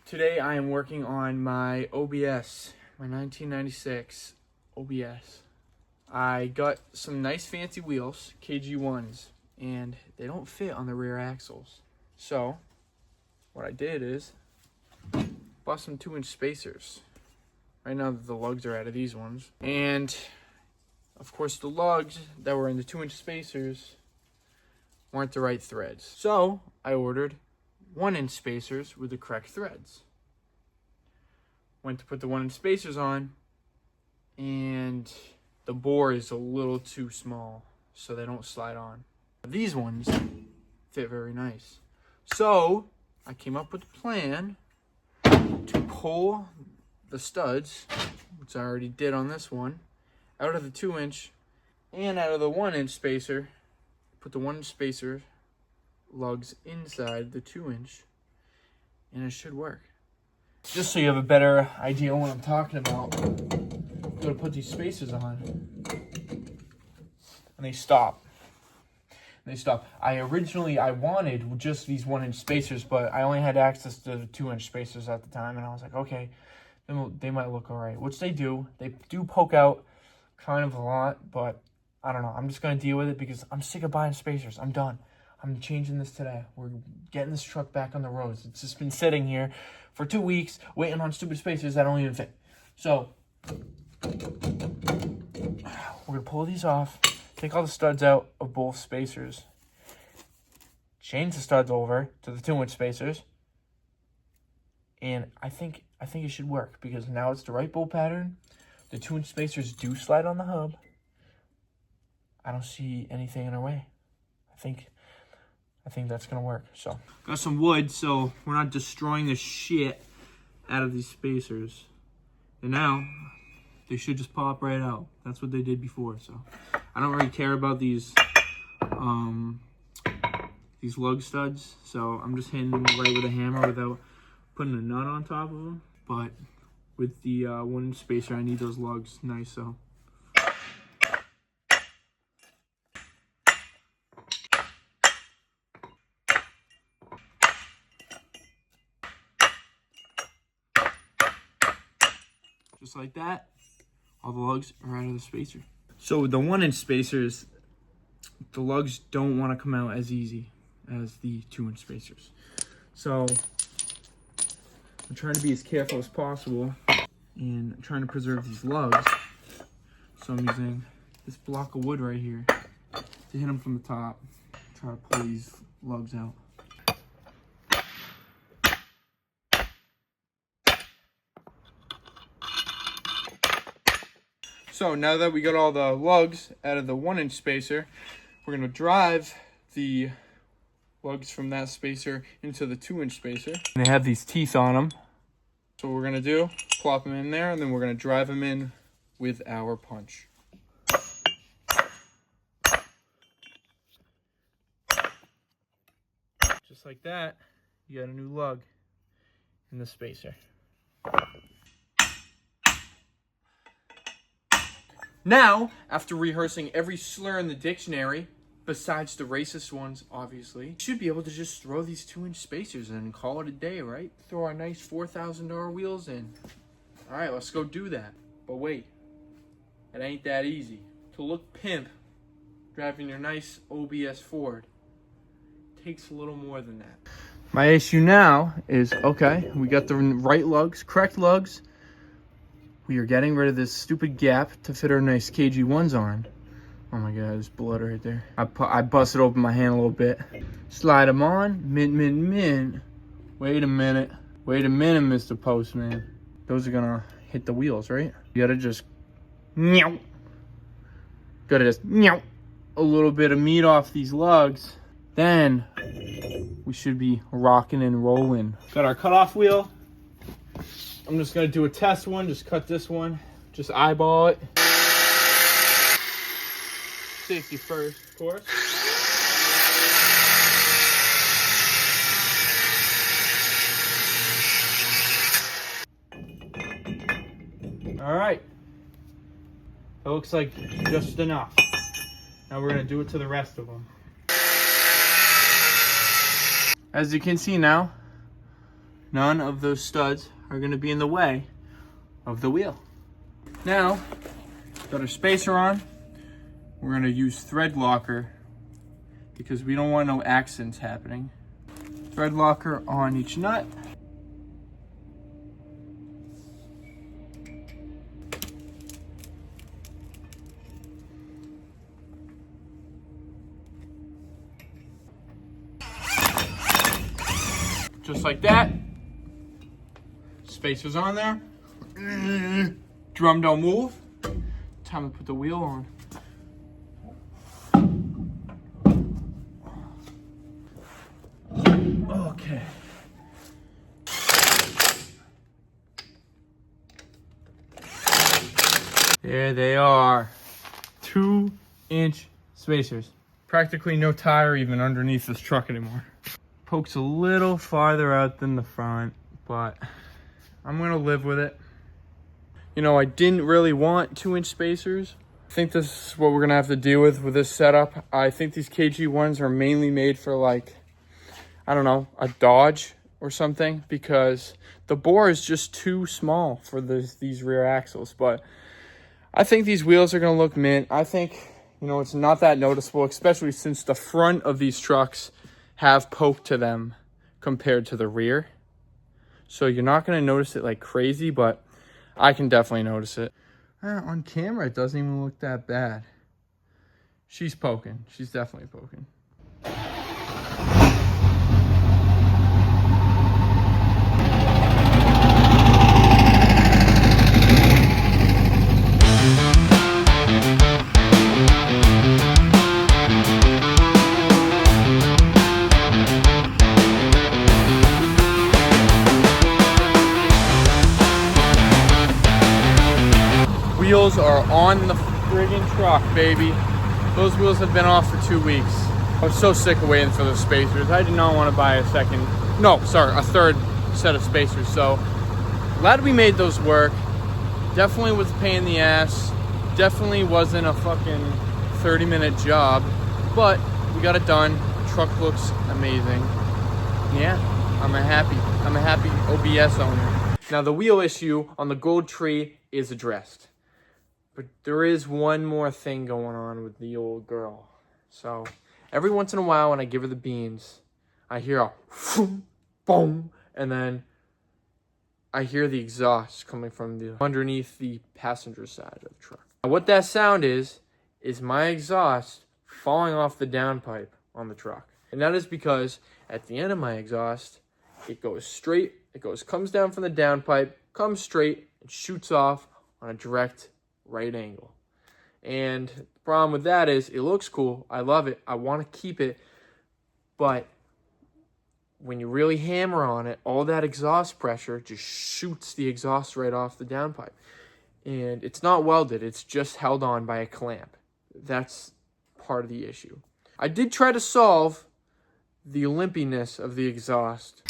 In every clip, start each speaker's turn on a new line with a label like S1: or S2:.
S1: Today I am working on my OBS, my 1996 OBS. I got some nice fancy wheels, KG1s, and they don't fit on the rear axles. So what I did is bought some 2-inch spacers. Right now the lugs are out of these ones. And of course the lugs that were in the 2-inch spacers weren't the right threads. So I ordered 1-inch spacers with the correct threads. Went to put the 1-inch spacers on, and the bore is a little too small, so they don't slide on. These ones fit very nice. So I came up with a plan to pull the studs, which I already did on this one, out of the 2-inch and out of the 1-inch spacer. Put the 1-inch spacer lugs inside the 2-inch, and it should work. Just so you have a better idea of what I'm talking about, go to put these spacers on, and they stop. I wanted just these 1-inch spacers, but I only had access to the 2-inch spacers at the time, and I was like, okay, they might look all right, which they do. They do poke out kind of a lot, but I don't know. I'm just going to deal with it because I'm sick of buying spacers. I'm done. I'm changing this today. We're getting this truck back on the roads. It's just been sitting here for 2 weeks waiting on stupid spacers that don't even fit. So we're going to pull these off, take all the studs out of both spacers, change the studs over to the 2-inch spacers, and I think it should work because now it's the right bolt pattern. The 2-inch spacers do slide on the hub. I don't see anything in our way. I think that's gonna work. So got some wood, so we're not destroying the shit out of these spacers. And now they should just pop right out. That's what they did before. So I don't really care about these lug studs. So I'm just hitting them right with a hammer without putting a nut on top of them. But with the 1-inch spacer, I need those lugs nice. So. Just like that, all the lugs are out of the spacer. So with the 1-inch spacers, the lugs don't want to come out as easy as the 2-inch spacers. So I'm trying to be as careful as possible and I'm trying to preserve these lugs. So I'm using this block of wood right here to hit them from the top, try to pull these lugs out. So now that we got all the lugs out of the 1-inch spacer, we're gonna drive the lugs from that spacer into the 2-inch spacer. And they have these teeth on them. So what we're gonna do, plop them in there, and then we're gonna drive them in with our punch. Just like that, you got a new lug in the spacer. Now, after rehearsing every slur in the dictionary, besides the racist ones, obviously, you should be able to just throw these 2-inch spacers in and call it a day, right? Throw our nice $4,000 wheels in. All right, let's go do that. But wait, it ain't that easy. To look pimp driving your nice OBS Ford takes a little more than that. My issue now is, okay, we got the right lugs, correct lugs. We are getting rid of this stupid gap to fit our nice KG1s on. Oh my God, there's blood right there. I busted open my hand a little bit. Slide them on, mint. Wait a minute, Mr. Postman. Those are gonna hit the wheels, right? You gotta just, a little bit of meat off these lugs. Then we should be rocking and rolling. Got our cutoff wheel. I'm just gonna do a test one, just cut this one, just eyeball it. Safety first, of course. All right, that looks like just enough. Now we're gonna do it to the rest of them. As you can see now, none of those studs are gonna be in the way of the wheel. Now, got our spacer on. We're gonna use thread locker because we don't want no accidents happening. Thread locker on each nut. Just like that. Spacer's on there. Drum don't move. Time to put the wheel on. Okay. There they are. 2-inch spacers. Practically no tire even underneath this truck anymore. Pokes a little farther out than the front, but I'm gonna live with it. You know, I didn't really want 2-inch spacers. I think this is what we're gonna have to deal with this setup. I think these KG1s are mainly made for, like, I don't know, a Dodge or something, because the bore is just too small for these rear axles. But I think these wheels are gonna look mint. I think, you know, it's not that noticeable, especially since the front of these trucks have poke to them compared to the rear. So you're not going to notice it like crazy, but I can definitely notice it. On camera, it doesn't even look that bad. She's poking. She's definitely poking. Wheels are on the friggin' truck, baby. Those wheels have been off for 2 weeks. I was so sick of waiting for the spacers. I did not want to buy a third set of spacers. So glad we made those work. Definitely was a pain in the ass. Definitely wasn't a fucking 30-minute job, but we got it done. Truck looks amazing. Yeah, I'm a happy OBS owner. Now the wheel issue on the Gold Tree is addressed. But there is one more thing going on with the old girl. So every once in a while when I give her the beans, I hear a boom, and then I hear the exhaust coming from underneath the passenger side of the truck. Now what that sound is my exhaust falling off the downpipe on the truck. And that is because at the end of my exhaust, it goes straight, comes down from the downpipe, comes straight, and shoots off on a direct right angle. And the problem with that is it looks cool. I love it. I want to keep it. But when you really hammer on it, all that exhaust pressure just shoots the exhaust right off the downpipe. And it's not welded. It's just held on by a clamp. That's part of the issue. I did try to solve the limpiness of the exhaust.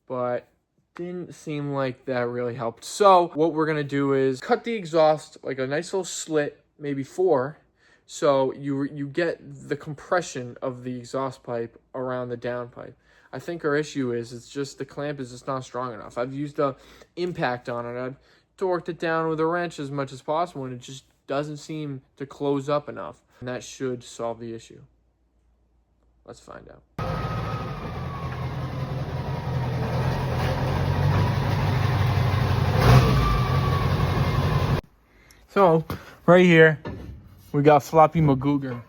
S1: But didn't seem like that really helped. So what we're gonna do is cut the exhaust like a nice little slit, maybe 4, so you get the compression of the exhaust pipe around the downpipe. I think our issue is it's just the clamp is just not strong enough. I've used a impact on it. I've torqued it down with a wrench as much as possible, and it just doesn't seem to close up enough. And that should solve the issue. Let's find out. So, right here, we got Floppy McGooger.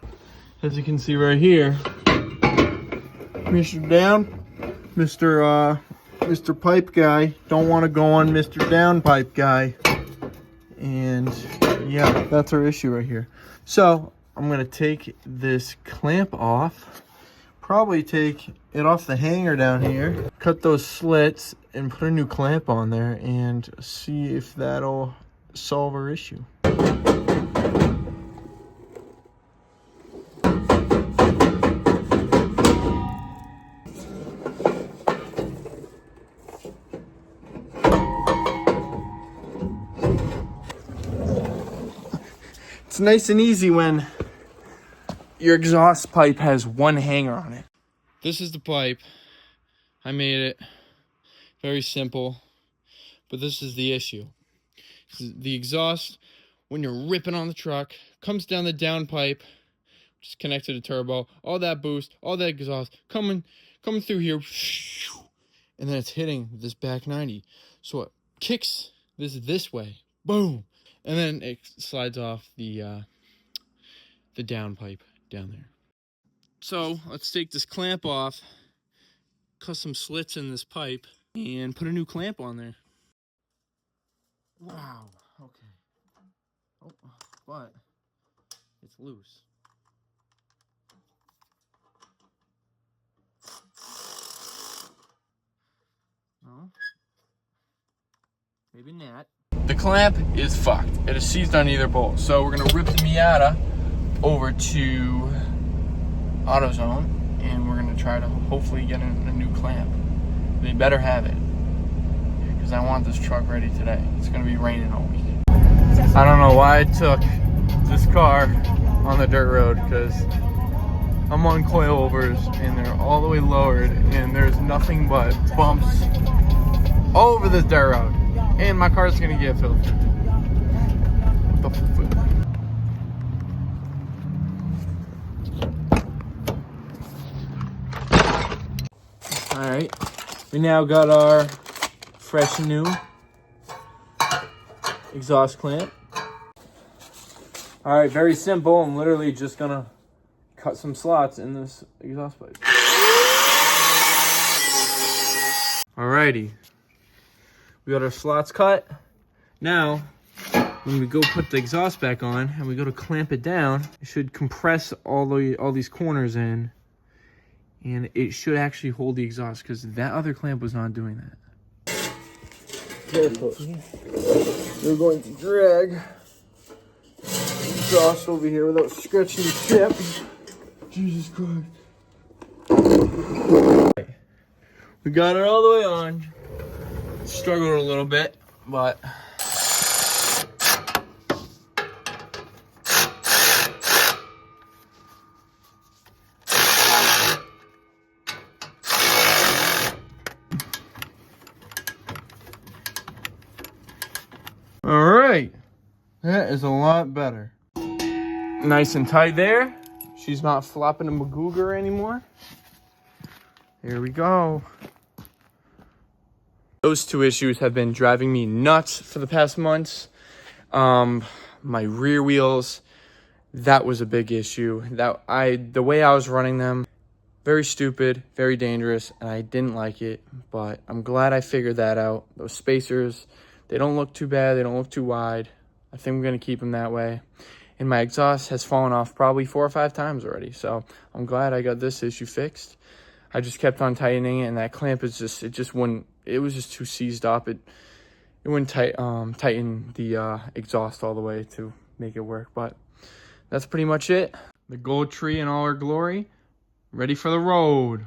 S1: As you can see right here, Mr. Down, Mr. Pipe Guy, don't want to go on Mr. Downpipe Guy. And yeah, that's our issue right here. So, I'm going to take this clamp off, probably take it off the hanger down here, cut those slits, and put a new clamp on there, and see if that'll solve our issue. It's nice and easy when your exhaust pipe has one hanger on it. This is the pipe. I made it. Very simple. But this is the issue. The exhaust, when you're ripping on the truck, comes down the downpipe, just connected to turbo, all that boost, all that exhaust, coming through here, and then it's hitting this back 90. So it kicks this way, boom, and then it slides off the downpipe down there. So let's take this clamp off, cut some slits in this pipe, and put a new clamp on there. Wow, okay. Oh, but it's loose. No. Maybe not. The clamp is fucked. It is seized on either bolt. So we're gonna rip the Miata over to AutoZone and we're gonna try to hopefully get a new clamp. They better have it, because I want this truck ready today. It's gonna be raining all week. I don't know why I took this car on the dirt road, because I'm on coilovers and they're all the way lowered and there's nothing but bumps all over this dirt road. And my car's gonna get filtered. What the fuck? Alright, we now got our fresh and new exhaust clamp. Alright, very simple. I'm literally just gonna cut some slots in this exhaust pipe. Alrighty, we got our slots cut. Now, when we go put the exhaust back on and we go to clamp it down, it should compress all these corners in, and it should actually hold the exhaust, because that other clamp was not doing that. Careful. We're going to drag exhaust over here without scratching the chip. Jesus Christ. We got it all the way on. Struggled a little bit, but all right, that is a lot better. Nice and tight there. She's not flopping a magooger anymore. Here we go. Those two issues have been driving me nuts for the past months. My rear wheels, that was a big issue. The way I was running them, very stupid, very dangerous, and I didn't like it, but I'm glad I figured that out. Those spacers, they don't look too bad, they don't look too wide. I think I'm gonna keep them that way. And my exhaust has fallen off probably 4 or 5 times already, so I'm glad I got this issue fixed. I just kept on tightening it, and that clamp is just, it was just too seized up. It wouldn't tighten the exhaust all the way to make it work. But that's pretty much it. The Gold Tree in all her glory, ready for the road.